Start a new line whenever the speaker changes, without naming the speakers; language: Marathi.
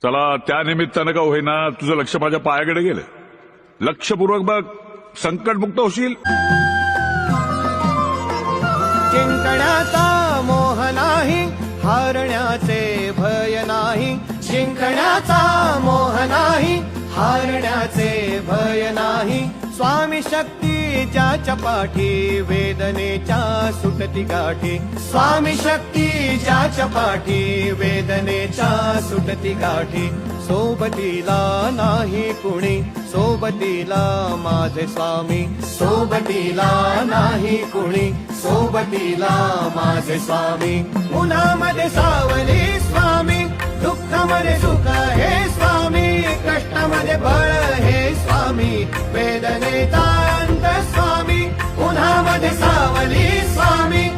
चला त्या निमित्तानं का होईना तुझं लक्ष माझ्या पायाकडे गेलं. लक्षपूर्वक बघ, संकटमुक्त होशील.
जिंकण्याचा मोह नाही, हारण्याचे भय नाही. जिंकण्याचा मोह नाही, हारण्याचे भय नाही. स्वामी शक्ती ज्याच्या पाठी, वेदनेच्या सुटती गाठी. स्वामी शक्ती ज्याच्या पाठी, वेदनेच्या सुटती गाठी. सोबतीला नाही कुणी, सोबतीला माझे स्वामी. सोबतीला नाही कुणी, सोबतीला माझे स्वामी. उन्हामध्ये सावली स्वामी, दुःखामध्ये सुख हे स्वामी. कष्टामध्ये बळ हे स्वामी, वेदनेचा अंत स्वामी. उन्हामध्ये सावली स्वामी,